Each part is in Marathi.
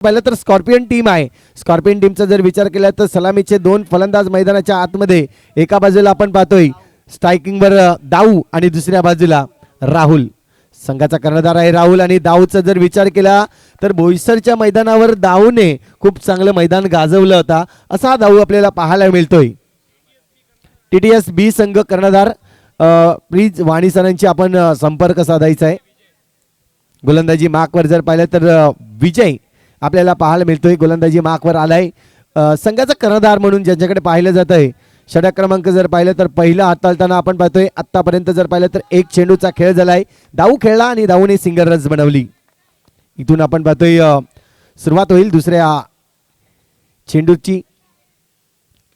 पाहिलं तर स्कॉर्पियन टीम आहे. स्कॉर्पियन टीमचा जर विचार केला तर सलामीचे दोन फलंदाज मैदानाच्या आतमध्ये, एका बाजूला आपण पाहतोय स्ट्रायकिंगवर दाऊ आणि दुसऱ्या बाजूला राहुल. संघाचा कर्णधार आहे राहुल. आणि दाऊचा जर विचार केला तर बोईसरच्या मैदानावर दाऊने खूप चांगलं मैदान गाजवलं होता, असा दाऊ आपल्याला पाहायला मिळतोय. TTS बी संघ कर्णधार प्लीज वाणी सरांची आपण संपर्क साधायचा आहे. गोलंदाजी मार्कवर जर पाहिलं तर विजय आपल्याला पाहायला मिळतोय. गोलंदाजी मार्कवर आलाय. संघाचा कर्णधार म्हणून ज्यांच्याकडे पाहिलं जात आहे, षटक क्रमांक जर पाहिलं तर पहिला हाताळताना आपण पाहतोय. आतापर्यंत जर पाहिलं तर एक चेंडूचा खेळ झालाय. दाऊ खेळला आणि दाऊने सिंगल रन्स बनवली. इथून आपण पाहतोय सुरुवात होईल दुसऱ्या चेंडूची.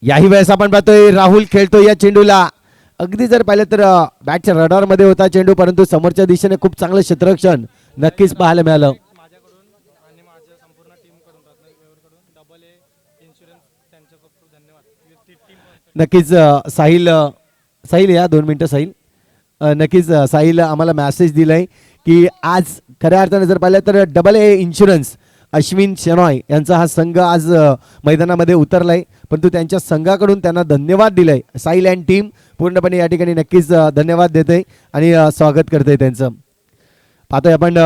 याही वेळेस आपण पाहतोय राहुल खेळतो या चेंडूला. अगदी जर पाहिलं तर बॅटच्या रडार मध्ये होता चेंडू, परंतु समोरच्या दिशेने खूप चांगलं क्षेत्ररक्षण नक्कीच पाहायला मिळालं. नक्कीच साहिल साहिल या 2 मिनिटं साहिल. नक्कीच साहिल आम्हाला मेसेज दिलाय की आज खऱ्या अर्थाने जर पाहिलं तर AA इन्शुरन्स अश्विन शेनॉय यांचा हा संघ आज मैदानामध्ये उतरलाय, परंतु त्यांच्या संघाकडून त्यांना धन्यवाद दिलाय. साहिल अँड टीम पूर्णपणे या ठिकाणी नक्कीच धन्यवाद देते आणि स्वागत करते त्यांचं. पाहतोय आपण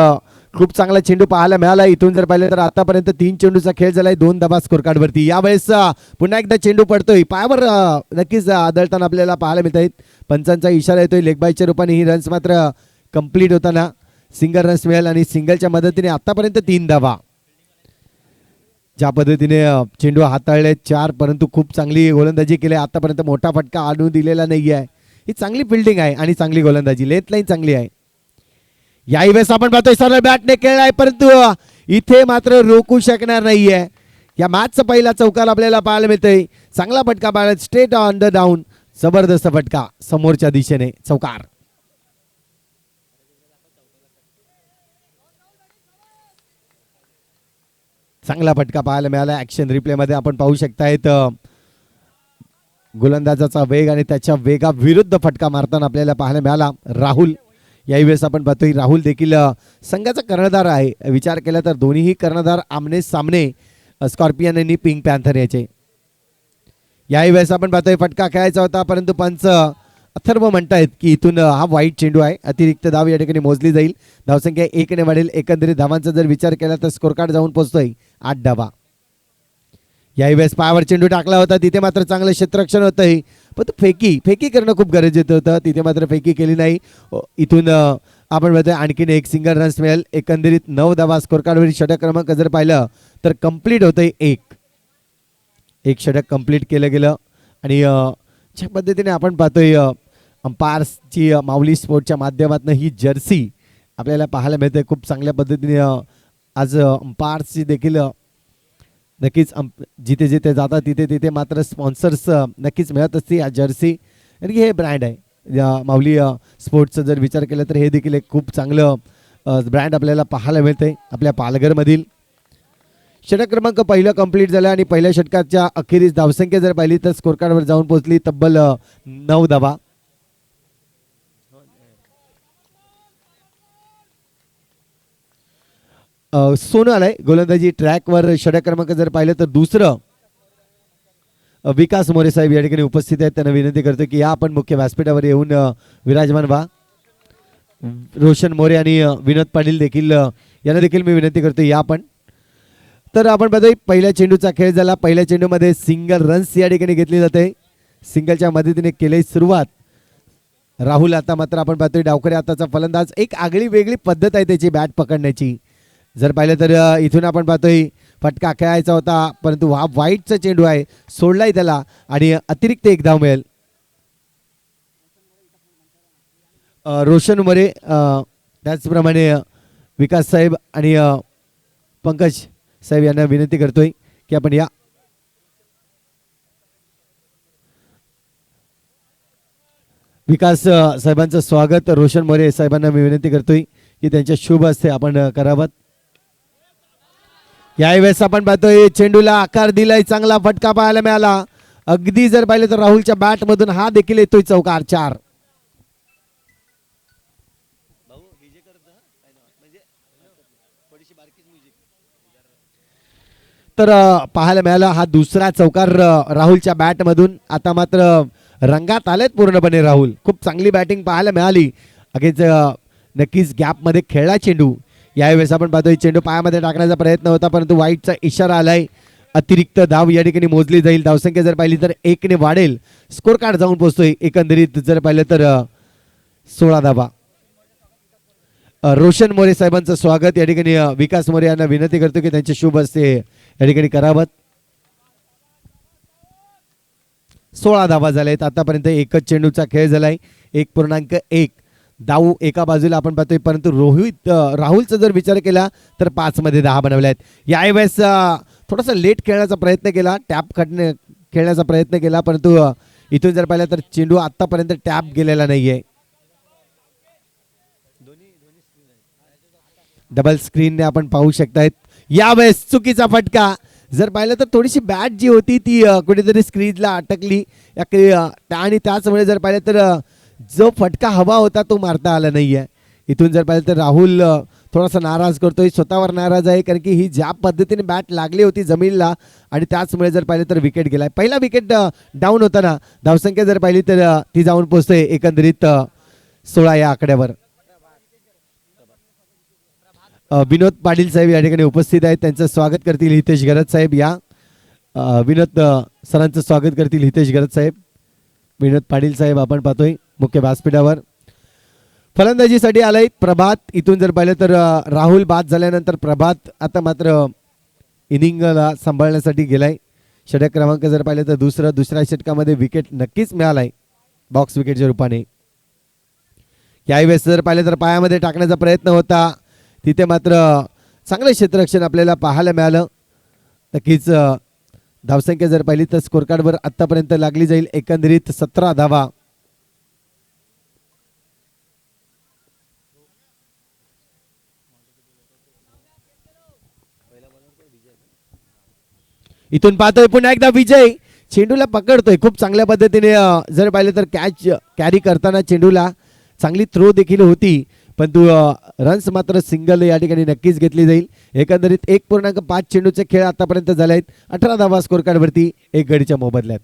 खूप चांगला चेंडू पाहायला मिळाला. इथून जर पाहिलं तर आतापर्यंत 3 चेंडूचा खेळ झालाय, 2 धाबा स्कोर कार्ड वरती. यावेळेस पुन्हा एकदा चेंडू पडतोय पायावर, नक्कीच आदळताना आपल्याला पाहायला मिळत आहेत. पंचांचा इशारा येतोय लेग बायच्या रूपाने. ही रन्स मात्र कंप्लीट होताना सिंगल रन्स मिळेल आणि सिंगलच्या मदतीने आतापर्यंत 3 धाबा. ज्या पद्धतीने चेंडू हाताळले 4, परंतु खूप चांगली गोलंदाजी केली. आतापर्यंत मोठा फटका आणून दिलेला नाही आहे. ही चांगली फिल्डिंग आहे आणि चांगली गोलंदाजी, लेथ लाईन चांगली आहे. याही वेळेस आपण पाहतोय सरळ बॅटने खेळलाय, परंतु इथे मात्र रोखू शकणार नाहीये. या मॅचचा पहिला चौकार आपल्याला पाहायला मिळतोय. चांगला फटका पाहायला, स्ट्रेट ऑन द डाऊन, जबरदस्त फटका समोरच्या दिशेने, चौकार. चांगला फटका पाहायला मिळाला. ऍक्शन रिप्ले मध्ये आपण पाहू शकतायत गोलंदाजाचा वेग आणि त्याच्या वेगाविरुद्ध फटका मारताना आपल्याला पाहायला मिळाला राहुल. याही वेळेस आपण पाहतोय राहुल देखील संघाचा कर्णधार आहे. विचार केला तर दोन्हीही कर्णधार आमने सामने स्कॉर्पियन आणि पिंक पॅन्थर याचे. याही वेळेस आपण पाहतोय फटका खेळायचा होता, परंतु पंच अथर्व म्हणतायत की इथून हा वाईट चेंडू आहे, अतिरिक्त धाव या ठिकाणी मोजली जाईल. धावसंख्या 1 ने वाढेल. एकंदरीत धावांचा जर विचार केला तर स्कोर कार्ड जाऊन पोहोचतोय 8 धावा. याही वेळेस पायावर चेंडू टाकला होता, तिथे मात्र चांगलं क्षेत्ररक्षण होतंय, पण फेकी करणं खूप गरजेचं होतं. तिथे मात्र फेकी केली नाही. इथून आपण बघतोय आणखीन एक सिंगल रन्स मिळेल. एकंदरीत 9 धावा स्कोर कार्डवरील षटक क्रमांक जर पाहिलं तर कंप्लीट होतंय. एक षटक कंप्लीट केलं गेलं. आणि ज्या पद्धतीने आपण पाहतोय अंपायर्सची माऊली स्पोर्टच्या माध्यमातून ही जर्सी आपल्याला पाहायला मिळते. खूप चांगल्या पद्धतीने आज अंपायर्सची देखील नक्कीच जिथे जिथे जातात तिथे तिथे मात्र स्पॉन्सर्स नक्कीच मिळत असते या जर्सी. आणि हे ब्रँड आहे या माऊली स्पोर्ट्सचा जर विचार केला तर हे देखील एक खूप चांगलं ब्रँड आपल्याला पाहायला मिळतंय आपल्या पालघरमधील. षटक क्रमांक पहिलं कंप्लीट झालं आणि पहिल्या षटकाच्या अखेरीस धावसंख्या जर पाहिली तर स्कोर कार्डवर जाऊन पोहोचली तब्बल 9 धावा. सोनू आलाय गोलंदाजी ट्रॅकवर. षटक क्रमांक जर पाहिलं तर दुसरं विकास मोरे साहेब या ठिकाणी उपस्थित आहेत. त्यांना विनंती करतो की या आपण मुख्य व्यासपीठावर येऊन विराजमान व्हा. रोशन मोरे आणि विनोद पाटील देखील यांना देखील मी विनंती करतो या आपण. तर आपण बघतोय पहिल्या चेंडूचा खेळ झाला. पहिल्या चेंडूमध्ये सिंगल रन्स या ठिकाणी घेतली जाते. सिंगलच्या मदतीने केली सुरुवात राहुल. आता मात्र आपण पाहतोय डावखरे आताचा फलंदाज, एक आगळी वेगळी पद्धत आहे त्याची बॅट पकडण्याची. जर पाहिलं तर इथून आपण पाहतोय फटका खेळायचा होता, परंतु हा वाईटचा चेंडू आहे, सोडलाय त्याला आणि अतिरिक्त 1 धाव मिळेल. रोशन मोरे त्याचप्रमाणे विकास साहेब आणि पंकज साहेब यांना विनंती करतोय की आपण या. विकास साहेबांचं स्वागत रोशन मोरे साहेबांना मी विनंती करतोय की त्यांच्या शुभ हस्ते आपण करावं. याही वेळेस आपण पाहतोय चेंडूला आकार दिलाय, चांगला फटका पाहायला मिळाला. अगदी जर पाहिलं तर राहुलच्या बॅट मधून हा देखील येतोय चौकार. 4. तर पाहायला मिळाला हा दुसरा चौकार राहुलच्या बॅटमधून. आता मात्र रंगात आलेत पूर्णपणे राहुल. खूप चांगली बॅटिंग पाहायला मिळाली. अगेच नक्कीच गॅपमध्ये खेळला चेंडू. यावेळेस आपण पाहतोय चेंडू पायामध्ये टाकण्याचा प्रयत्न होता परंतु वाईटचा इशारा आलाय. अतिरिक्त धाव या ठिकाणी मोजली जाईल. धावसंख्या जर पाहिली तर 1 ने वाढेल. स्कोर कार्ड जाऊन पोहोचतोय एकंदरीत जर पाहिलं तर 16 धावा. रोशन मोरे साहेबांचं स्वागत या ठिकाणी. विकास मोरे यांना विनंती करतो की त्यांचे शुभ हस्ते या ठिकाणी करावं. 16 धावा झाल्यात आतापर्यंत. एकच चेंडूचा खेळ झालाय. 1.1 धाव एका बाजूला आपण पाहतोय परंतु राहुलचा जर विचार केला तर 5 मध्ये 10 बनवले आहेत. यावेळेस थोडासा लेट खेळण्याचा प्रयत्न केला. टॅप खेळण्याचा प्रयत्न केला परंतु इथून जर पाहिलं तर चेंडू आतापर्यंत टॅप गेलेला नाहीये. डबल स्क्रीनने आपण पाहू शकतायत. यावेळेस चुकीचा फटका. जर पाहिलं तर थोडीशी बॅट जी होती ती कुठेतरी स्क्रीजला अटकली आणि त्याचमुळे जर पाहिलं तर जो फटका हवा होता तो मारता आला नाहीये. इथून जर पाहिलं तर राहुल थोडासा नाराज करतोय. स्वतःवर नाराज आहे कारण की ही ज्या पद्धतीने बॅट लागली होती जमीनला आणि त्याचमुळे जर पाहिलं तर विकेट गेलाय. पहिला विकेट डाऊन होताना धावसंख्या जर पाहिली तर ती जाऊन पोहोचते एकंदरीत 16 या आकड्यावर. विनोद पाटील साहेब या ठिकाणी उपस्थित आहेत. त्यांचं स्वागत करतील हितेश गरज साहेब. या विनोद सरांचं स्वागत करतील हितेश गरज साहेब. विनोद पाटील साहेब आपण पाहतोय मुख्य व्यासपीठावर. फलंदाजीसाठी आलाय प्रभात. इथून जर पाहिलं तर राहुल बाद झाल्यानंतर प्रभात आता मात्र इनिंगला सांभाळण्यासाठी गेलाय. षटक क्रमांक जर पाहिलं तर दुसऱ्या षटकामध्ये विकेट नक्कीच मिळालाय बॉक्स विकेटच्या रूपाने. यावेळेस जर पाहिलं तर पायामध्ये टाकण्याचा प्रयत्न होता. तिथे मात्र चांगलं क्षेत्ररक्षण आपल्याला पाहायला मिळालं. नक्कीच धावसंख्या जर पाहिली तर स्कोर कार्डवर आतापर्यंत लागली जाईल एकंदरीत 17 धावा. इथून पाहतोय पुन्हा एकदा विजय. चेंडूला पकडतोय खूप चांगल्या पद्धतीने. जर पाहिलं तर कॅच कॅरी करताना चेंडूला चांगली थ्रो देखील होती परंतु रन्स मात्र सिंगल या ठिकाणी नक्कीच घेतली जाईल. एकंदरीत 1.5 चेंडूचे खेळ आतापर्यंत झाले आहेत. 18 धावा स्कोर कार्डवरती 1 गडीच्या मोबदल्यात.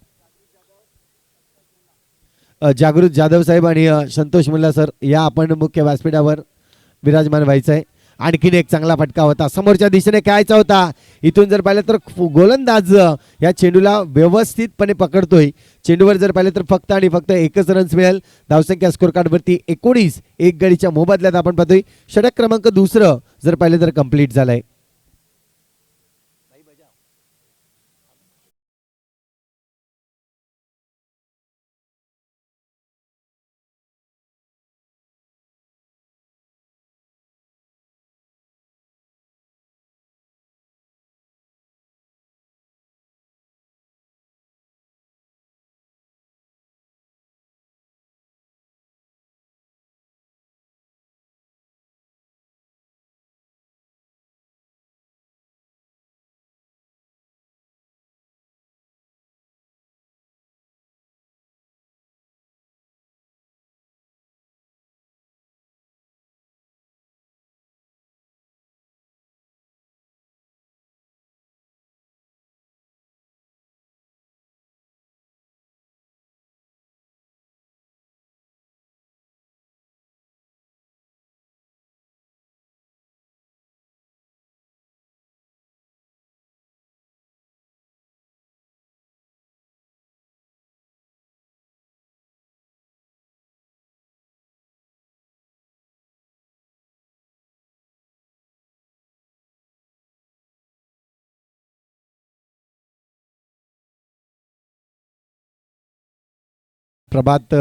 जागृत जाधव साहेब आणि संतोष मुल्ला सर या आपण मुख्य व्यासपीठावर विराजमान व्हायचं आहे. आणखीन एक चांगला फटका होता समोरच्या दिशेने खेळायचा होता. इथून जर पाहिलं तर गोलंदाज या चेंडूला व्यवस्थितपणे पकडतोय. चेंडूवर जर पाहिलं तर फक्त आणि फक्त एकच रन्स मिळेल. धावसंख्या स्कोर कार्डवरती 19 1 गडीच्या मोबदल्यात आपण पाहतोय. षटक क्रमांक दुसरं जर पाहिलं तर कंप्लीट झालंय. प्रभात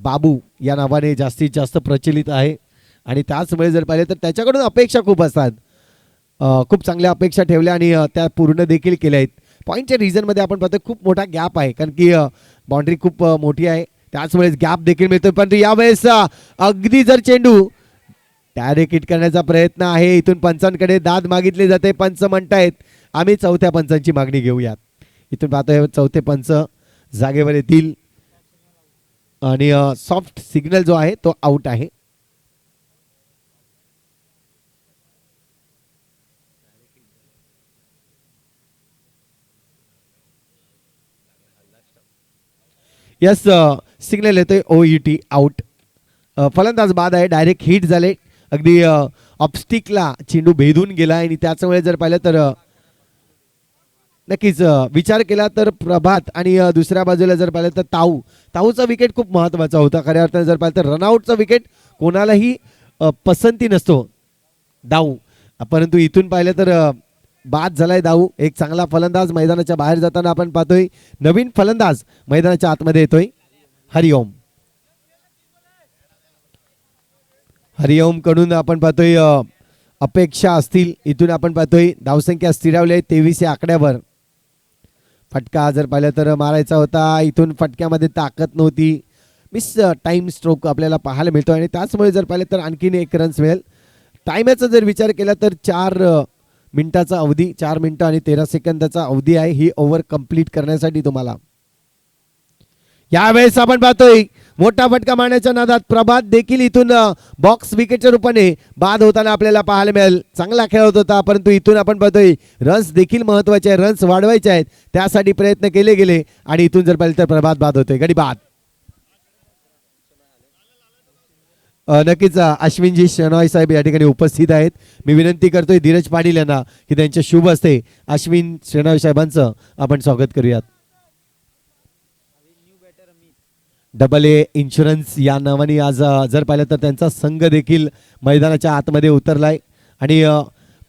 बाबू या नावाने जास्तीत जास्त प्रचलित आहे आणि त्याचमुळे जर पाहिले तर त्याच्याकडून अपेक्षा खूप असतात. खूप चांगल्या अपेक्षा ठेवल्या आणि त्या पूर्ण देखील केल्या आहेत. पॉईंटच्या रिझनमध्ये आपण पाहतो खूप मोठा गॅप आहे कारण की बाउंड्री खूप मोठी आहे त्याचमुळे गॅप देखील मिळतो. परंतु यावेळेस अगदी जर चेंडू डायरेक्ट हिट करण्याचा प्रयत्न आहे. इथून पंचांकडे दाद मागितले जाते. पंच म्हणतायत आम्ही चौथ्या पंचांची मागणी घेऊयात. इथून पाहतोय चौथे पंच जागेवर येतील आणि सॉफ्ट सिग्नल जो आहे तो आउट आहे. यस, सिग्नल येतोय OET आउट. फलंदाज बाद आहे, डायरेक्ट हिट झाले. अगदी ऑपस्टिकला चेंडू भेदून गेला आणि त्याच्यामुळे जर पाहिलं तर नक्कीच विचार केला तर प्रभात आणि दुसऱ्या बाजूला जर पाहिलं तर ताऊचा विकेट खूप महत्त्वाचा होता. खऱ्या अर्थाने जर पाहिलं तर रनआउटचा विकेट कोणालाही पसंती नसतो डाऊ, परंतु इथून पाहिलं तर बाद झालाय दाऊ. एक चांगला फलंदाज मैदानाच्या बाहेर जाताना आपण पाहतोय. नवीन फलंदाज मैदानाच्या आतमध्ये येतोय, हरिओम. हरिओम कडून आपण पाहतोय अपेक्षा असतील. इथून आपण पाहतोय धावसंख्या स्थिरावली 23 या आकड्यावर. फटका जर पाहिलं तर मारायचा होता, इथून फटक्यामध्ये ताकद नव्हती. मिस टाइम स्ट्रोक आपल्याला पाहायला मिळतो आणि त्याचमुळे जर पाहिलं तर आणखीन 1 रन्स मिळेल. टायमाचा जर विचार केला तर 4 मिनिटाचा अवधी, 4 मिनिटं आणि 13 सेकंदाचा अवधी आहे ही ओव्हर कंप्लीट करण्यासाठी तुम्हाला. यावेळेस आपण पाहतोय मोठा फटका मारण्याच्या नादात प्रभात देखील इथून बॉक्स विकेटच्या रूपाने बाद होताना आपल्याला पाहायला मिळेल. चांगला खेळत होता, परंतु इथून आपण पाहतोय रन्स देखील महत्वाचे आहे, रन्स वाढवायचे आहेत, त्यासाठी प्रयत्न केले गेले आणि इथून जर पाहिलं तर प्रभात बाद होतोय, गडी बाद. नक्कीच अश्विनजी शेनॉय साहेब या ठिकाणी उपस्थित आहेत. मी विनंती करतोय धीरज पाटील यांना की त्यांच्या शुभ हस्ते अश्विन शेनॉय साहेबांचं आपण स्वागत करूयात. AA इन्शुरन्स या नावाने आज जर पाहिलं तर त्यांचा संघ देखील मैदानाच्या आतमध्ये उतरलाय आणि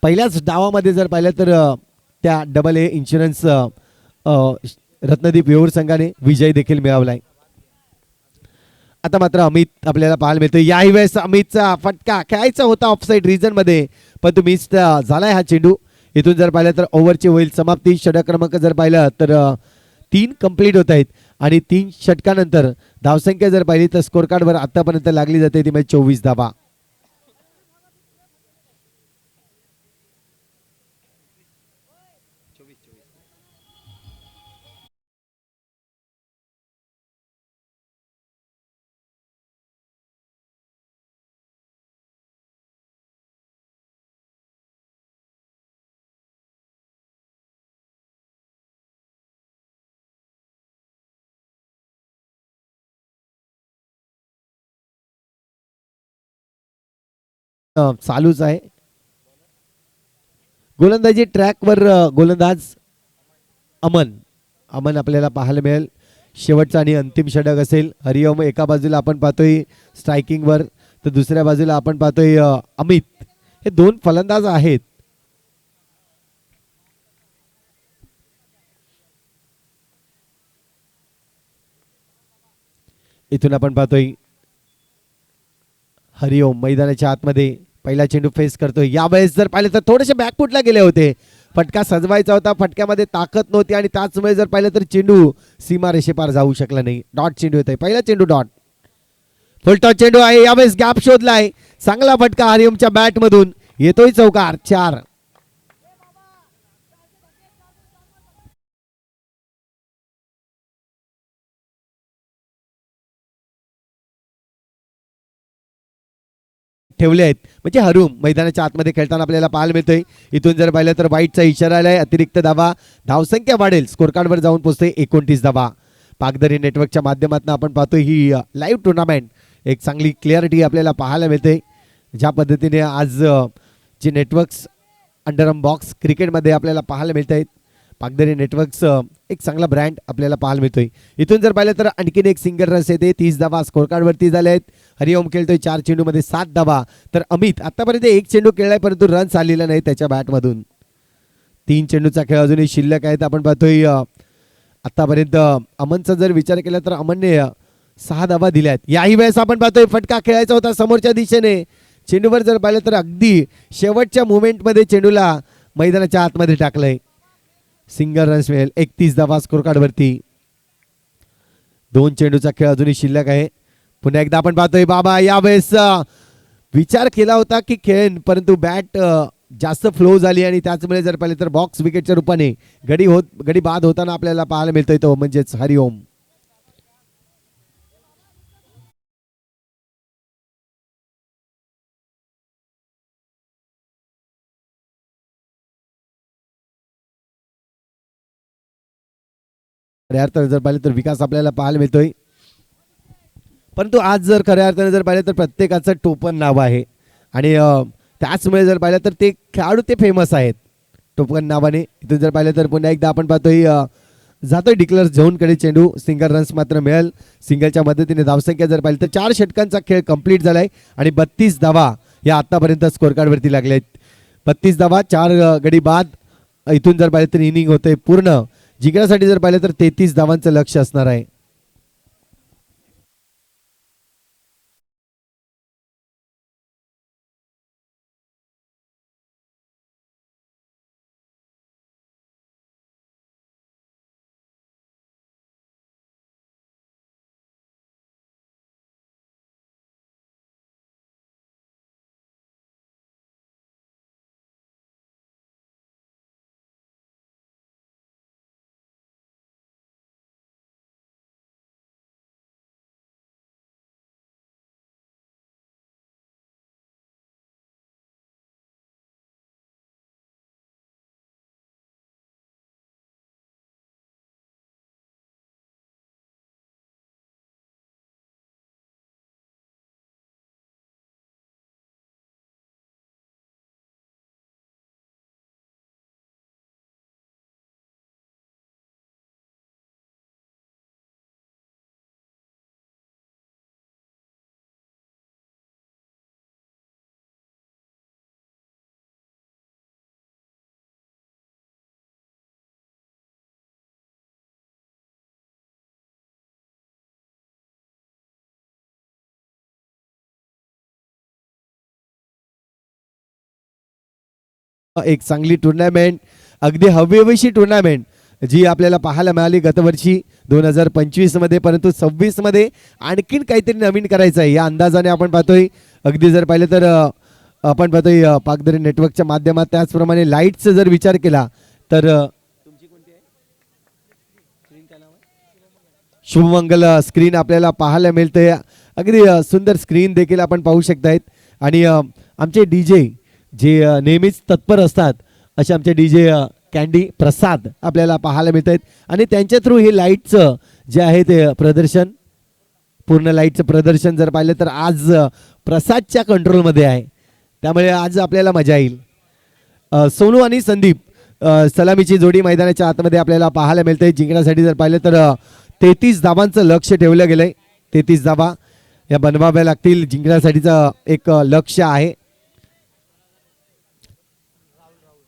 पहिल्याच डावामध्ये जर पाहिलं तर त्या AA इन्शुरन्स रत्नदीप वेऊर संघाने विजय देखील मिळवलाय. आता मात्र अमित आपल्याला पाहायला मिळतोय. याही वेळेस अमितचा फटका खेळायचा होता ऑफसाईड रिजन मध्ये, पण तो मिस झालाय हा चेंडू. इथून जर पाहिलं तर ओव्हरची होईल समाप्ती. षटक क्रमांक जर पाहिलं तर 3 कंप्लीट होत आहेत आणि 3 षटकानंतर धावसंख्या जर पाहिली तर स्कोर कार्डवर आतापर्यंत लागली जाते ती म्हणजे 24 धावा. चालूच आहे गोलंदाजी ट्रॅकवर. गोलंदाज अमन आपल्याला पाहायला मिळेल. शेवटचा आणि अंतिम षटक असेल. हरिओम एका बाजूला आपण पाहतोय स्ट्रायकिंगवर, तर दुसऱ्या बाजूला आपण पाहतोय अमित. हे 2 फलंदाज आहेत. इथून आपण पाहतोय हरिओम मैदानाच्या आतमध्ये पहिला चेंडू फेस करतोय. यावेळेस जर पाहिलं तर थोडेसे बॅकफुटला गेले होते, फटका सजवायचा होता, फटक्यामध्ये ताकद नव्हती आणि त्याचमुळे जर पाहिलं तर चेंडू सीमा रेषेपार जाऊ शकला नाही. डॉट चेंडू येतोय, पहिला चेंडू डॉट. फुलटॉस चेंडू आहे, यावेळेस गॅप शोधलाय, चांगला फटका हरिओमच्या बॅट मधून येतोय चौकार. 4. ठेवले आहेत म्हणजे हरुम मैदानाच्या आतमध्ये खेळताना आपल्याला पाहायला मिळतोय. इथून जर पाहिलं तर वाईटचा इशारा आलाय, अतिरिक्त धावा, धावसंख्या वाढेल, स्कोर कार्डवर जाऊन पोहोचते 29 धावा. पाकदरी नेटवर्कच्या माध्यमातून आपण पाहतोय ही लाईव्ह टुर्नामेंट. एक चांगली क्लिअरिटी आपल्याला पाहायला मिळते. ज्या पद्धतीने आज जे नेटवर्क्स अंडरआर्म बॉक्स क्रिकेटमध्ये आपल्याला पाहायला मिळत आहेत, पाकदरी नेटवर्कचं एक चांगला ब्रँड आपल्याला पाहायला मिळतोय. इथून जर पाहिलं तर आणखीन एक सिंगल रन्स येते, 30 धावा स्कोर कार्डवरती झाले आहेत. हरिओम खेळतोय 4 चेंडूमध्ये 7 धावा, तर अमित आतापर्यंत 1 चेंडू खेळलाय परंतु रन्स आलेला नाही त्याच्या बॅटमधून. 3 चेंडूचा खेळ अजूनही शिल्लक आहेत. आपण पाहतोय आतापर्यंत अमनचा जर विचार केला तर अमनने 6 धावा दिल्यात. याही वेळेस आपण पाहतोय फटका खेळायचा होता समोरच्या दिशेने. चेंडूवर जर पाहिलं तर अगदी शेवटच्या मुवमेंटमध्ये चेंडूला मैदानाच्या आतमध्ये टाकलंय. सिंगल रन्स मिळेल, 31 धावा स्कोर कार्डवरती. 2 चेंडूचा खेळ अजूनही शिल्लक आहे. पुन्हा एकदा आपण पाहतोय बाबा यावेळेस विचार केला होता की खेळेन, परंतु बॅट जास्त फ्लो झाली आणि त्याचमुळे जर पाहिले तर बॉक्स विकेटच्या रूपाने गडी बाद होताना आपल्याला पाहायला मिळतोय तो म्हणजेच हरिओम. जर पाहिलं तर विकास आपल्याला पाहायला मिळतोय. परंतु आज जर खऱ्या अर्थाने जर पाहिलं तर प्रत्येकाचं टोपण नाव आहे आणि त्याचमुळे जर पाहिलं तर ते खेळाडू ते फेमस आहेत टोपण नावाने. इथून जर पाहिलं तर पुन्हा एकदा आपण पाहतोय जातोय डिक्लेअर झोनकडे चेंडू. सिंगल रन्स मात्र मिळेल. सिंगलच्या मदतीने धावसंख्या जर पाहिलं तर 4 षटकांचा खेळ कंप्लीट झालाय आणि 32 धावा या आतापर्यंत स्कोर कार्डवरती लागल्या आहेत. 32 धावा 4 गडी बाद. इथून जर पाहिलं तर इनिंग होते पूर्ण. जिंकण्यासाठी जर पाहिलं तर 33 धावांचं लक्ष असणार आहे. एक चांगली टुर्नामेंट, अगदी हवीहवीशी टुर्नामेंट जी आपल्याला पाहायला मिळाली गतवर्षी 2025 मध्ये. परंतु 26 मध्ये आणखीन काहीतरी नवीन करायचं आहे या अंदाजाने आपण पाहतोय. अगदी जर पाहिलं तर आपण पाहतोय पाकदरी नेटवर्कच्या माध्यमात. त्याचप्रमाणे लाईटचा जर विचार केला तर शुभमंगल स्क्रीन आपल्याला पाहायला मिळते. अगदी सुंदर स्क्रीन देखील आपण पाहू शकतायत. आणि आमचे डीजे जे नेहमीच तत्पर असतात असे आमचे डीजे कॅन्डी प्रसाद आपल्याला पाहायला मिळत आहेत. आणि त्यांच्या थ्रू हे लाईटचं जे आहे ते प्रदर्शन, पूर्ण लाईटचं प्रदर्शन जर पाहिलं तर आज प्रसादच्या कंट्रोलमध्ये आहे. त्यामुळे आज आपल्याला मजा येईल. सोनू आणि संदीप सलामीची जोडी मैदानाच्या आतमध्ये आपल्याला पाहायला मिळते. जिंकण्यासाठी जर पाहिलं तर 33 धावांचं लक्ष ठेवलं गेलंय. 33 धावा या बनवाव्या लागतील. जिंकण्यासाठीचं एक लक्ष्य आहे.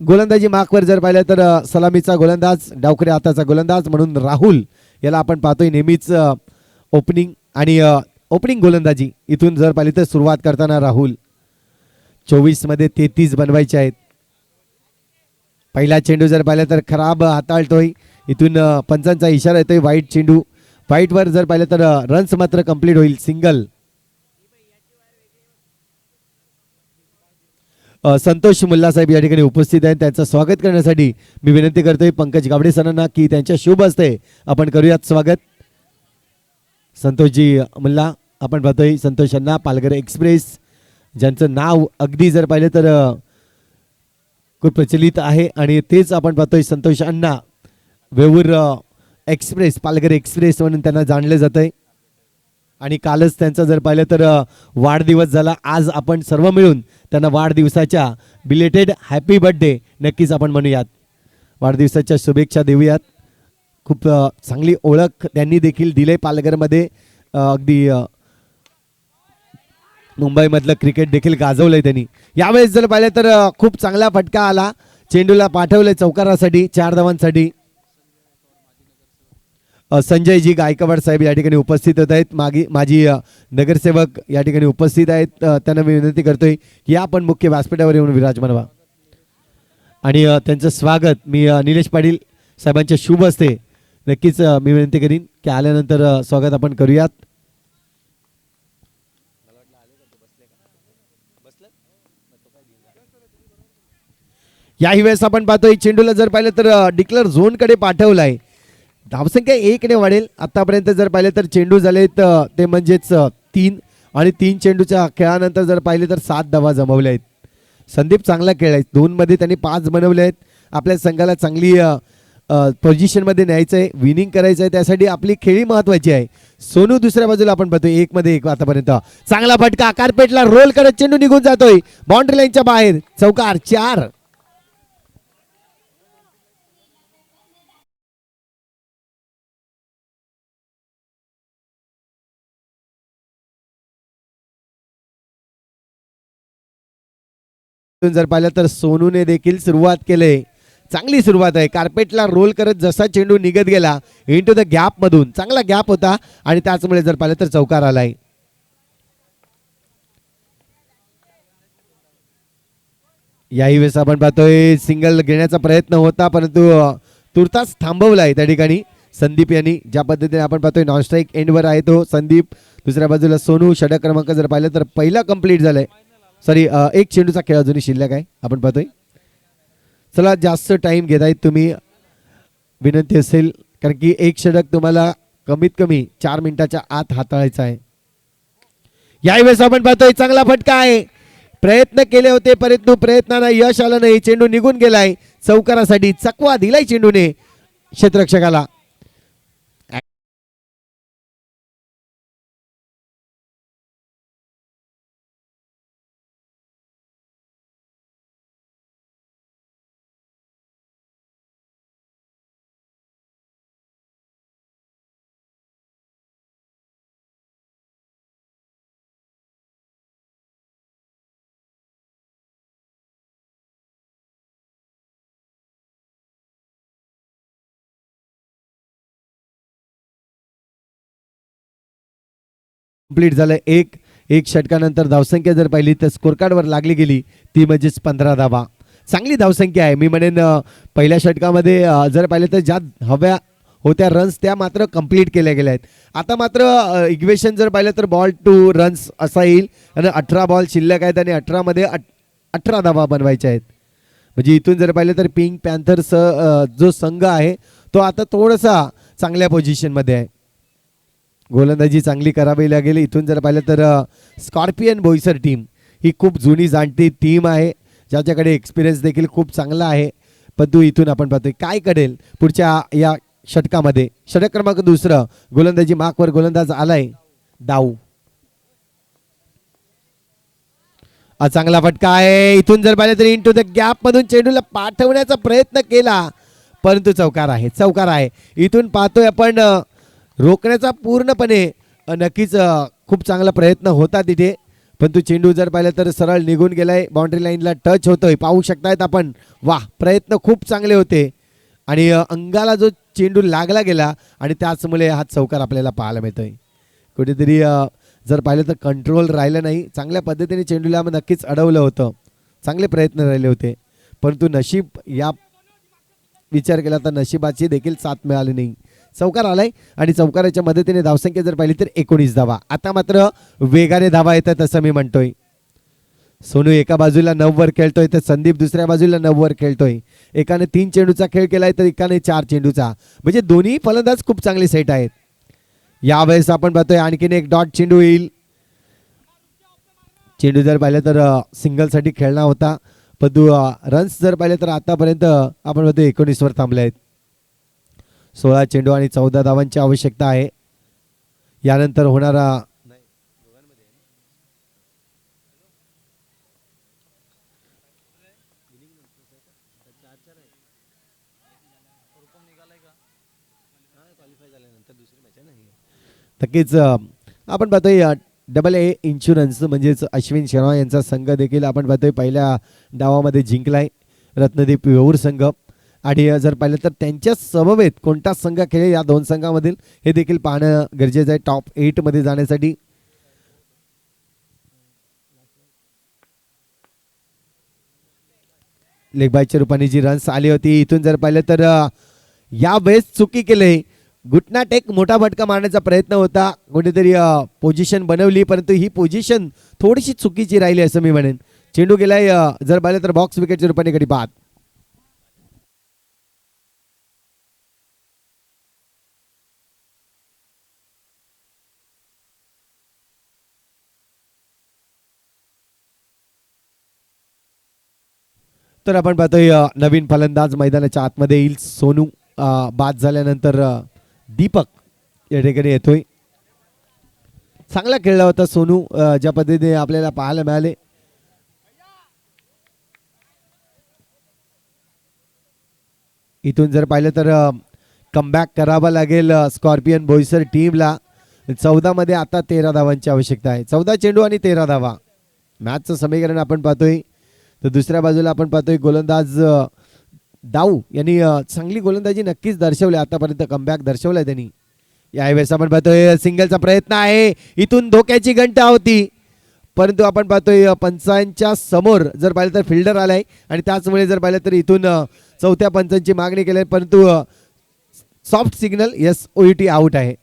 गोलंदाजी मार्कवर जर पाहिलं तर सलामीचा गोलंदाज, डावखरे हाताचा गोलंदाज म्हणून राहुल याला आपण पाहतोय नेहमीच ओपनिंग आणि ओपनिंग गोलंदाजी. इथून जर पाहिली तर सुरुवात करताना राहुल 24 मध्ये 33 बनवायचे आहेत. पहिला चेंडू जर पाहिलं तर खराब हाताळतोय. इथून पंचांचा इशारा येतोय वाईट चेंडू. वाईटवर जर पाहिलं तर रन्स मात्र कंप्लीट होईल. सिंगल. संतोष मुल्ला साहेब या ठिकाणी उपस्थित आहेत. त्यांचं स्वागत करण्यासाठी मी विनंती करतोय पंकज गावडे सरांना की त्यांच्या शुभ हस्ते आपण करूयात स्वागत. संतोषजी मुल्ला आपण पाहतोय. संतोष अण्णा पालघर एक्सप्रेस ज्यांचं नाव अगदी जर पाहिलं तर खूप प्रचलित आहे आणि तेच आपण पाहतोय संतोष अण्णा वेऊर एक्सप्रेस, पालघर एक्सप्रेस म्हणून त्यांना जाणलं जात आहे. आणि कालच त्यांचा जर पाहिलं तर वाढदिवस झाला. आज आपण सर्व मिळून त्यांना वाढदिवसाच्या बिलेटेड हॅपी बर्थडे नक्कीच आपण म्हणूयात. वाढदिवसाच्या शुभेच्छा देऊयात. खूप चांगली ओळख त्यांनी देखील दिले पालघरमध्ये. अगदी मुंबईमधलं क्रिकेट देखील गाजवलंय त्यांनी. यावेळेस जर पाहिलं तर खूप चांगला फटका आला. चेंडूला पाठवलंय चौकारासाठी 4 धावांसाठी. संजयजी गायकवाड साहेब या ठिकाणी उपस्थित होत आहेत. माजी नगरसेवक या ठिकाणी उपस्थित आहेत. त्यांना मी विनंती करतोय की आपण मुख्य व्यासपीठावर येऊन विराजमान व्हा. आणि त्यांचं स्वागत मी निलेश पाटील साहेबांच्या शुभ हस्ते नक्कीच मी विनंती करीन की आल्यानंतर स्वागत आपण करूयात. याही वेळेस आपण पाहतोय चेंडूला जर पाहिलं तर डिक्लेअर झोनकडे पाठवलाय. धावसंख्या 1 ने वाढेल. आतापर्यंत जर पाहिले तर चेंडू झालेत ते म्हणजेच 3 आणि 3 चेंडूच्या खेळानंतर जर पाहिले तर 7 धावा जमवल्या आहेत. संदीप चांगला खेळलाय. 2 मध्ये त्यांनी 5 बनवले आहेत. आपल्या संघाला चांगली पोझिशनमध्ये न्यायचं आहे, विनिंग करायचं आहे, त्यासाठी आपली खेळी महत्वाची आहे. सोनू दुसऱ्या बाजूला आपण पाहतोय 1 मध्ये 1 आतापर्यंत. चांगला फटका, कार्पेटला रोल करत चेंडू निघून जातोय बाउंड्री लाईनच्या बाहेर. चौकार 4. जर पाहिलं तर सोनूने देखील सुरुवात केली. चांगली सुरुवात आहे. कार्पेटला रोल करत जसा चेंडू निघत गेला इनटू द गॅप मधून, चांगला गॅप होता आणि त्याचमुळे जर पाहिलं तर चौकार आलाय. याही वेळेस आपण पाहतोय सिंगल घेण्याचा प्रयत्न होता, परंतु तुर्तास थांबवलाय त्या ठिकाणी संदीप यांनी. ज्या पद्धतीने आपण पाहतोय नॉन स्ट्राईक एंडवर आहे तो संदीप. दुसऱ्या बाजूला सोनू. षटक क्रमांक जर पाहिलं तर पहिला कंप्लीट झालाय. सॉरी, एक चेंडूचा खेळ अजूनही शिल्लक आहे आपण पाहतोय. चला, जास्त टाइम घेतायत तुम्ही, विनंती असेल, कारण की एक षटक तुम्हाला कमीत कमी 4 मिनिटाच्या आत हाताळायचा आहे. यावेळेस आपण पाहतोय चांगला फटका आहे. प्रयत्न केले होते परंतु प्रयत्नांना यश आलं नाही. चेंडू निघून गेलाय. चौकारासाठी चकवा दिलाय चेंडूने क्षेत्ररक्षकाला. कंप्लीट झालं. एक षटकानंतर धावसंख्या जर पाहिली तर स्कोर कार्डवर लागली गेली ती म्हणजेच 15 धावा. चांगली धावसंख्या आहे. मी म्हणेन पहिल्या षटकामध्ये जर पाहिलं तर ज्या हव्या होत्या रन्स त्या मात्र कंप्लीट केल्या गेल्या आहेत. आता मात्र इक्वेशन जर पाहिलं तर बॉल टू रन्स असा येईल आणि 18 बॉल शिल्लक आहेत आणि 18 मध्ये 18 धावा बनवायच्या आहेत. म्हणजे इथून जर पाहिलं तर पिंक पॅन्थर्स जो संघ आहे तो आता थोडासा चांगल्या पोझिशनमध्ये आहे. गोलंदाजी चांगली करावी लागेल. इथून जर पाहिलं तर स्कॉर्पियन बोईसर टीम ही खूप जुनी जाणती टीम आहे, ज्याच्याकडे एक्सपिरियन्स देखील खूप चांगला आहे. पण तू इथून आपण पाहतोय काय करेल पुढच्या या षटकामध्ये. षटक क्रमांक 2, गोलंदाजी मार्कवर गोलंदाज आलाय. डाव. चांगला फटका आहे. इथून जर पाहिलं तर इनटू द गॅप मधून चेंडूला पाठवण्याचा प्रयत्न केला परंतु चौकार आहे. चौकार आहे. इथून पाहतोय आपण रोखण्याचा पूर्णपणे नक्कीच खूप चांगला प्रयत्न होता तिथे, पण तो चेंडू जर पाहिलं तर सरळ निघून गेलाय. बाउंड्री लाईनला टच होतोय, पाहू शकतायत आपण. वाह, प्रयत्न खूप चांगले होते आणि अंगाला जो चेंडू लागला गेला आणि त्याचमुळे हा चौकार आपल्याला पाहायला मिळतोय. कुठेतरी जर पाहिलं तर कंट्रोल राहिलं नाही. चांगल्या पद्धतीने चेंडूला नक्कीच अडवलं होतं. चांगले प्रयत्न राहिले होते, परंतु नशीब, या विचार केला तर नशिबाची देखील साथ मिळाली नाही. चौकार आलाय आणि चौकाराच्या मदतीने धावसंख्या जर पाहिली तर 19 धावा. आता मात्र वेगाने धावा येतात असं मी म्हणतोय. सोनू एका बाजूला 9 वर खेळतोय तर संदीप दुसऱ्या बाजूला 9 वर खेळतोय. एकाने 3 चेंडूचा खेळ केलाय तर एकाने 4 चेंडूचा. म्हणजे दोन्ही फलंदाज खूप चांगले सेट आहेत. यावेळेस आपण पाहतोय आणखीन एक डॉट चेंडू येईल. चेंडू जर पाहिलं तर सिंगलसाठी खेळणा होता, पण रन्स जर पाहिले तर आतापर्यंत आपण पाहतोय 19 वर थांबले आहेत. 16 चेंडू आणि 14 धावांची आवश्यकता आहे. यानंतर होणारा नक्कीच आपण पाहतोय AA इन्शुरन्स म्हणजेच अश्विन शर्मा यांचा संघ देखील आपण पाहतोय पहिल्या डावामध्ये जिंकलाय रत्नदीप वेऊर संघ. आणि जर पाहिलं तर त्यांच्या समवेत कोणता संघ खेळेल या दोन संघामधील हे देखील पाहणं गरजेचं आहे टॉप 8 मध्ये जाण्यासाठी. लेगबायच्या रूपाने जी रन्स आली होती, इथून जर पाहिलं तर या वेळेस चुकी केली. घुटनाट एक मोठा फटका मारण्याचा प्रयत्न होता, कुठेतरी पोझिशन बनवली, परंतु ही पोझिशन थोडीशी चुकीची राहिली असं मी म्हणेन. चेंडू गेलाय जर पाहिलं तर बॉक्स विकेटच्या रूपाने कधी बाद. तर आपण पाहतोय नवीन फलंदाज मैदानाच्या आतमध्ये येईल सोनू. बाद झाल्यानंतर दीपक या ठिकाणी येतोय. चांगला खेळला होता सोनू, ज्या पद्धतीने आपल्याला पाहायला मिळाले. इथून जर पाहिलं तर कमबॅक करावा लागेल स्कॉर्पियन बोईसर टीमला. 14 मध्ये आता 13 धावांची आवश्यकता आहे. 14 चेंडू आणि 13 धावा मॅचचं समीकरण आपण पाहतोय. तर दुसऱ्या बाजूला आपण पाहतोय गोलंदाज दाऊ यांनी चांगली गोलंदाजी नक्कीच दर्शवली. आतापर्यंत कमबॅक दर्शवलाय त्यांनी. यावेळेस आपण पाहतोय सिंगलचा प्रयत्न आहे. इथून धोक्याची घंटा होती, परंतु आपण पाहतोय पंचांच्या समोर जर पाहिलं तर फिल्डर आलाय आणि त्याचमुळे जर पाहिलं तर इथून चौथ्या पंचांची मागणी केली, परंतु सॉफ्ट सिग्नल SOUT आउट आहे.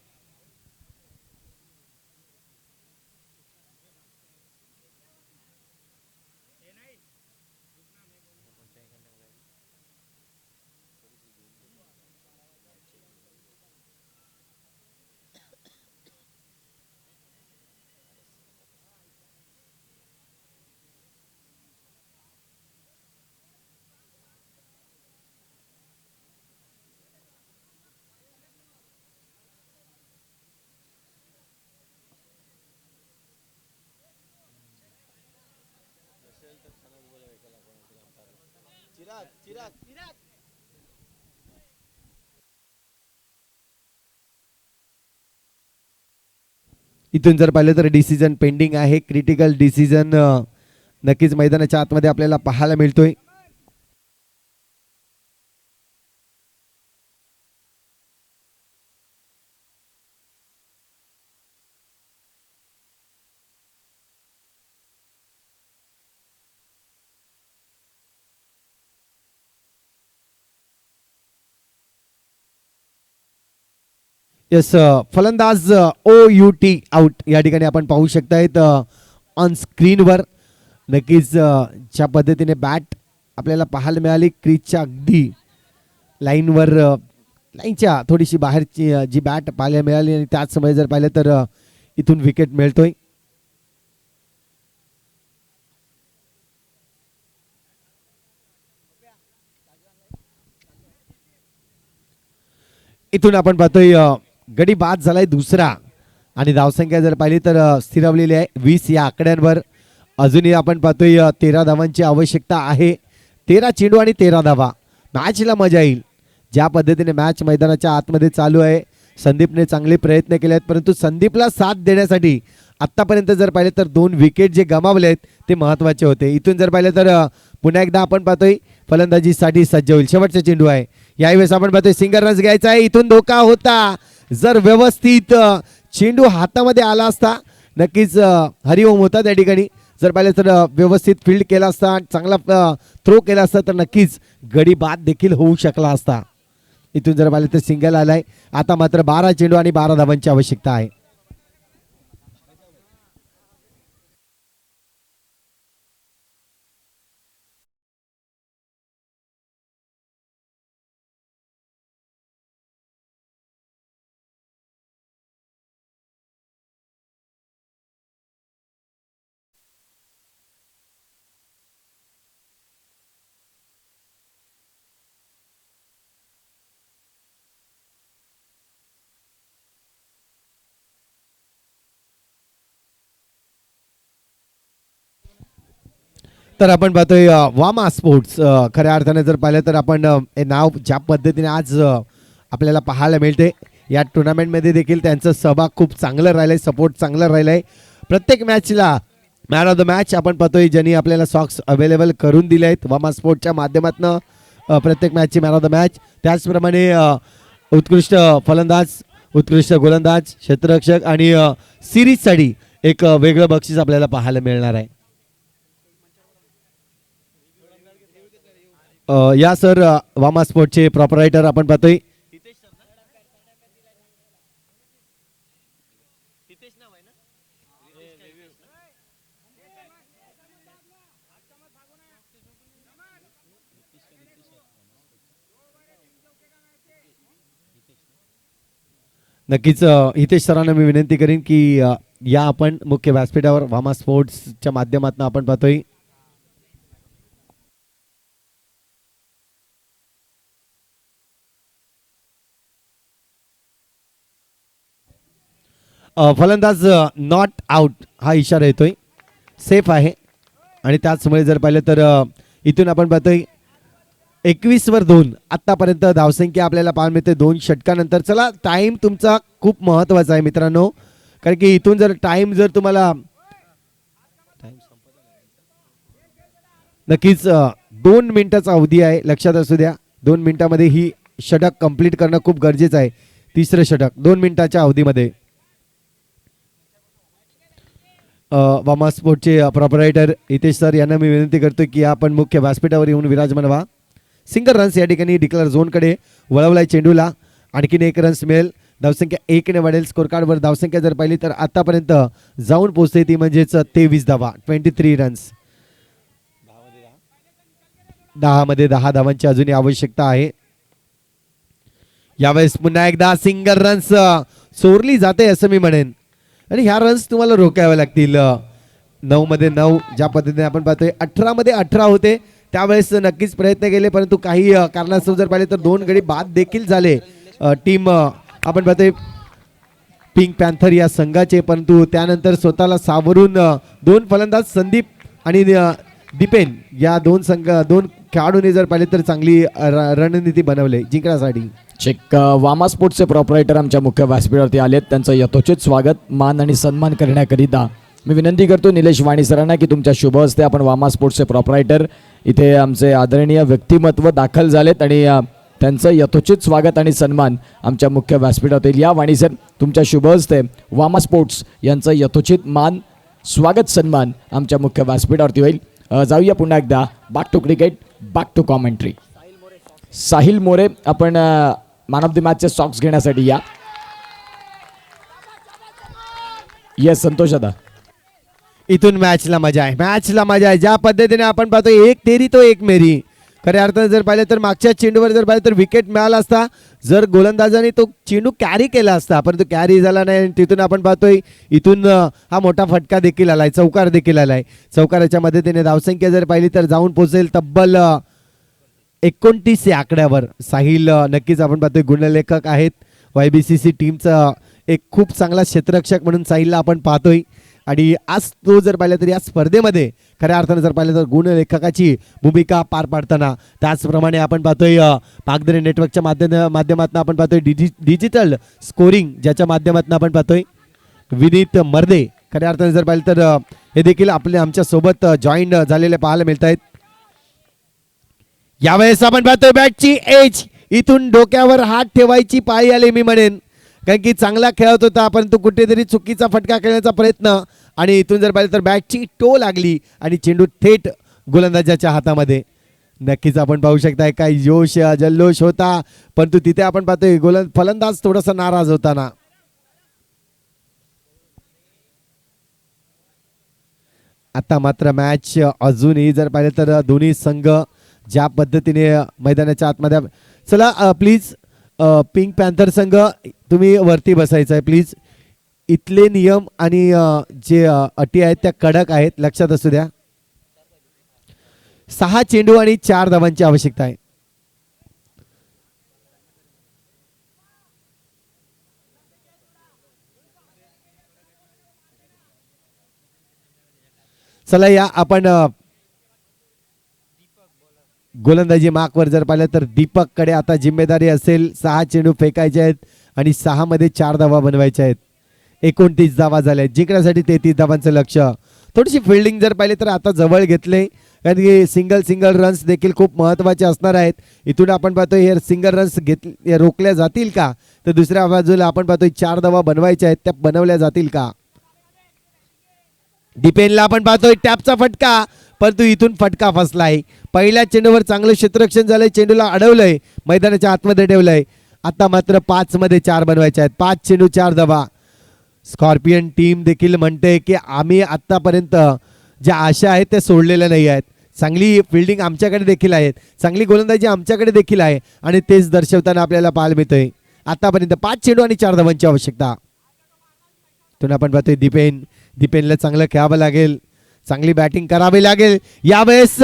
इथून जर पाहिलं तर डिसिजन पेंडिंग आहे. क्रिटिकल डिसिजन नक्कीच मैदानाच्या आतमध्ये आपल्याला पाहायला मिळतोय. यस, फलंदाज OUT आउट या ठिकाणी आपण पाहू शकतायत ऑन स्क्रीनवर. नक्कीच ज्या पद्धतीने बॅट आपल्याला पाहायला मिळाली क्रीजच्या अगदी लाईनवर, लाईनच्या थोडीशी बाहेरची जी बॅट पाहायला मिळाली आणि त्याच समय जर पाहिलं तर इथून विकेट मिळतोय. इथून आपण पाहतोय गडी बाद झालाय दुसरा आणि धावसंख्या जर पाहिली तर स्थिरावलेली आहे 20 या आकड्यांवर. अजूनही आपण पाहतोय 13 धावांची आवश्यकता आहे. 13 चेंडू आणि 13 धावा. मॅचला मजा येईल. ज्या पद्धतीने मॅच मैदानाच्या आतमध्ये चालू आहे, संदीपने चांगले प्रयत्न केले आहेत, परंतु संदीपला साथ देण्यासाठी आतापर्यंत जर पाहिले तर 2 विकेट जे गमावले आहेत ते महत्त्वाचे होते. इथून जर पाहिलं तर पुन्हा एकदा आपण पाहतोय फलंदाजीसाठी सज्ज होईल. शेवटचा चेंडू आहे. यावेळेस आपण पाहतोय सिंगल रन्स घ्यायचा आहे. इथून धोका होता. जर व्यवस्थित चेंडू हातामध्ये आला असता नक्कीच हरिओम होता त्या ठिकाणी. जर पाहिलं तर व्यवस्थित फील्ड केला असता, चांगला थ्रो केला असता तर नक्कीच गडी बाद देखील होऊ शकला असता. इथून जर पाहिलं तर सिंगल आलाय. आता मात्र 12 चेंडू आणि 12 धावांची आवश्यकता आहे. तर आपण पाहतोय वामा स्पोर्ट्स. खऱ्या अर्थाने जर पाहिलं तर आपण हे नाव ज्या पद्धतीने आज आपल्याला पाहायला मिळते, या टुर्नामेंटमध्ये देखील त्यांचं सहभाग खूप चांगलं राहिलंय, सपोर्ट चांगलं राहिलंय. प्रत्येक मॅचला मॅन ऑफ द मॅच आपण पाहतोय ज्यांनी आपल्याला सॉक्स अवेलेबल करून दिले आहेत वामा स्पोर्टच्या माध्यमातून. प्रत्येक मॅचची मॅन ऑफ द मॅच, त्याचप्रमाणे उत्कृष्ट फलंदाज, उत्कृष्ट गोलंदाज, क्षेत्ररक्षक आणि सिरीजसाठी एक वेगळं बक्षीस आपल्याला पाहायला मिळणार आहे. या सर वामा स्पोर्टचे प्रॉपरायटर आपण पाहतोय नक्कीच. हितेश सरांना मी विनंती करीन की या आपण मुख्य व्यासपीठावर वामा स्पोर्ट्सच्या माध्यमातून आपण पाहतोय फलंदाज नॉट आउट हा इशारा येतोय, सेफ आहे. आणि त्याचमुळे जर पाहिलं तर इथून आपण पाहतोय 21 वर 2 आतापर्यंत धावसंख्या आपल्याला पाहायला मिळते 2 षटकानंतर. चला, टाइम तुमचा खूप महत्वाचा आहे मित्रांनो, कारण की इथून जर टाइम जर तुम्हाला नक्कीच 2 मिनिटाचा अवधी आहे, लक्षात असू द्या. 2 मिनिटामध्ये ही षटक कंप्लीट करणं खूप गरजेचं आहे. तिसरं षटक 2 मिनिटाच्या अवधीमध्ये. वामा स्पोर्टचे प्रोपरायटर हितेश सर यांना मी विनंती करतो की आपण मुख्य व्यासपीठावर येऊन विराजमान व्हा. सिंगल रन्स या ठिकाणी डिक्लेअर झोनकडे वळवलाय चेंडूला. आणखीन 1 रन्स मिळेल, धावसंख्या 1 ने वाढेल. स्कोर कार्डवर धावसंख्या जर पाहिली तर आतापर्यंत जाऊन पोहोचते ती म्हणजेच 23 धावा, 23 रन्स. 10 मध्ये 10 धावांची अजूनही आवश्यकता आहे. यावेळेस पुन्हा एकदा सिंगल रन्स चोरली जाते असं मी म्हणेन, आणि ह्या रन्स तुम्हाला रोखावे लागतील. 9 मध्ये 9 ज्या पद्धतीने आपण पाहतोय, 18 मध्ये 18 होते त्यावेळेस नक्कीच प्रयत्न केले, परंतु काही कारणास्तव जर पाहिले तर 2 गडी बाद देखील झाले टीम आपण पाहतोय पिंक पॅन्थर या संघाचे. परंतु त्यानंतर स्वतःला सावरून 2 फलंदाज संदीप आणि दीपेन या 2 खेळाडूंनी जर पाहिले तर चांगली रणनीती बनवली जिंकण्यासाठी. चेक वामा स्पोर्ट्सचे प्रॉपरायटर आमच्या मुख्य व्यासपीठावरती आलेत, त्यांचं यथोचित स्वागत, मान आणि सन्मान करण्याकरिता मी विनंती करतो निलेश वाणी सरांना की तुमच्या शुभ हस्ते आपण वामा स्पोर्ट्सचे प्रॉपरायटर इथे आमचे आदरणीय व्यक्तिमत्व दाखल झालेत आणि त्यांचं यथोचित स्वागत आणि सन्मान आमच्या मुख्य व्यासपीठावरील. या वाणी सर, तुमच्या शुभ हस्ते वामा स्पोर्ट्स यांचं यथोचित मान, स्वागत, सन्मान आमच्या मुख्य व्यासपीठावरती होईल. जाऊया पुन्हा एकदा back to cricket, back to commentary. Sahil More आपण मॅन ऑफ द मॅचचे सॉक्स घेण्यासाठी या. येस संतोष दादा, इथून मॅचला मजा आहे, मॅचला मजा आहे. ज्या पद्धतीने आपण पाहतो 1 तेरी तो 1 मेरी, खऱ्या अर्थाने जर पाहिलं तर मागच्या चेंडूवर जर पाहिलं तर विकेट मिळाला असता जर गोलंदाजाने तो चेंडू कॅरी केला असता, परंतु कॅरी झाला नाही. तिथून आपण पाहतोय इथून हा मोठा फटका देखील आलाय, चौकार देखील आलाय. चौकाराच्या मदतीने धावसंख्या जर पाहिली तर जाऊन पोहोचेल तब्बल 29 या आकड्यावर. साहिल नक्कीच आपण पाहतोय गुणलेखक आहेत, YBCC टीमचा एक खूप चांगला क्षेत्ररक्षक म्हणून साहिलला आपण पाहतोय. आणि आज तो जर पाहिलं तर या स्पर्धेमध्ये खऱ्या अर्थानं जर पाहिलं तर गुणलेखकाची भूमिका पार पाडताना. त्याचप्रमाणे आपण पाहतोय पाकदरे नेटवर्कच्या माध्यमातून आपण पाहतोय डिजिटल स्कोरिंग ज्याच्या माध्यमातून आपण पाहतोय विनीत मर्दे. खऱ्या अर्थाने जर पाहिलं तर हे देखील आमच्या सोबत जॉईन झालेले पाहायला मिळत आहेत. यावेळेस आपण पाहतोय बॅटची एज, इथून डोक्यावर हात ठेवायची पाळी आली मी म्हणेन, कारण की चांगला खेळत होता परंतु कुठेतरी चुकीचा फटका खेळण्याचा प्रयत्न, आणि इथून जर पाहिलं तर बॅटची टो लागली आणि चेंडू थेट गोलंदाजाच्या हातामध्ये. नक्कीच आपण पाहू शकताय काय जोश जल्लोष होता, परंतु तिथे आपण पाहतोय फलंदाज थोडासा नाराज होताना. आता मात्र मॅच अजूनही जर पाहिलं तर दोन्ही संघ ज्या पद्धतीने मैदानाच्या आतमध्ये. चला प्लीज पिंक पॅन्थर संघ तुम्ही वरती बसायचं आहे प्लीज. इथले नियम आणि जे अटी आहेत त्या कडक आहेत, लक्षात असू द्या. 6 चेंडू आणि 4 धावांची आवश्यकता आहे. चला या आपण गोलंदाजी मार्कवर जर पाहिलं तर दीपककडे आता जिम्मेदारी असेल. 6 चेंडू फेकायचे आहेत आणि 6 मध्ये 4 धावा बनवायच्या आहेत. 29 धावा झाल्या, जिंकण्यासाठी 33 धावांचं लक्ष. थोडीशी फिल्डिंग जर पाहिली तर आता जवळ घेतले, कारण की सिंगल रन्स देखील खूप महत्त्वाचे असणार आहेत. इथून आपण पाहतोय हे सिंगल रन्स रोखल्या जातील का, तर दुसऱ्या बाजूला आपण पाहतोय 4 धावा बनवायच्या आहेत, त्या बनवल्या जातील का. डिपेनला आपण पाहतोय टॅपचा फटका, परंतु इथून फटका फसलाय. पहिल्या चेंडूवर चांगलं क्षेत्ररक्षण झालंय, चेंडूला अडवलंय, मैदानाच्या आतमध्ये ठेवलंय. आता मात्र 5 मध्ये 4 बनवायचे आहेत. 5 चेंडू 4 धावा. स्कॉर्पियन टीम देखील म्हणते की आम्ही आतापर्यंत ज्या आशा आहेत त्या सोडलेल्या नाही आहेत. चांगली फिल्डिंग आमच्याकडे देखील आहे, चांगली गोलंदाजी आमच्याकडे देखील आहे, आणि तेच दर्शवताना आपल्याला पाहायला मिळतंय. आतापर्यंत 5 चेंडू आणि 4 धावांची आवश्यकता. तर आपण पाहतोय दीपेनला चांगलं खेळावं लागेल, चांगली बॅटिंग करावी लागेल. यावेळेस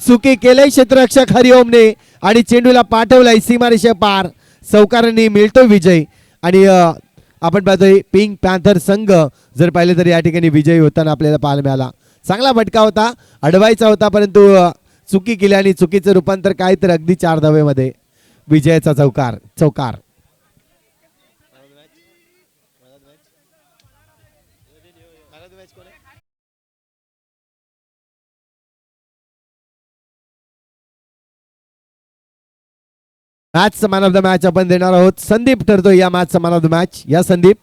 चुकी केलंय क्षेत्ररक्षक हरिओमने आणि चेंडूला पाठवलाय सीमारेषे पार. चौकारांनी मिळतो विजय. आणि आपण पाहतोय पिंक पॅन्थर संघ जर पाहिले तर या ठिकाणी विजयी होताना आपल्याला पाहायला मिळाला. चांगला फटका होता, अडवायचा होता, परंतु चुकी केली आणि चुकीचं रूपांतर काय तर अगदी 4 धावेमध्ये विजयाचा चौकार. Match man of the match आपण देणार आहोत. संदीप ठरतो या match man of the match. या संदीप.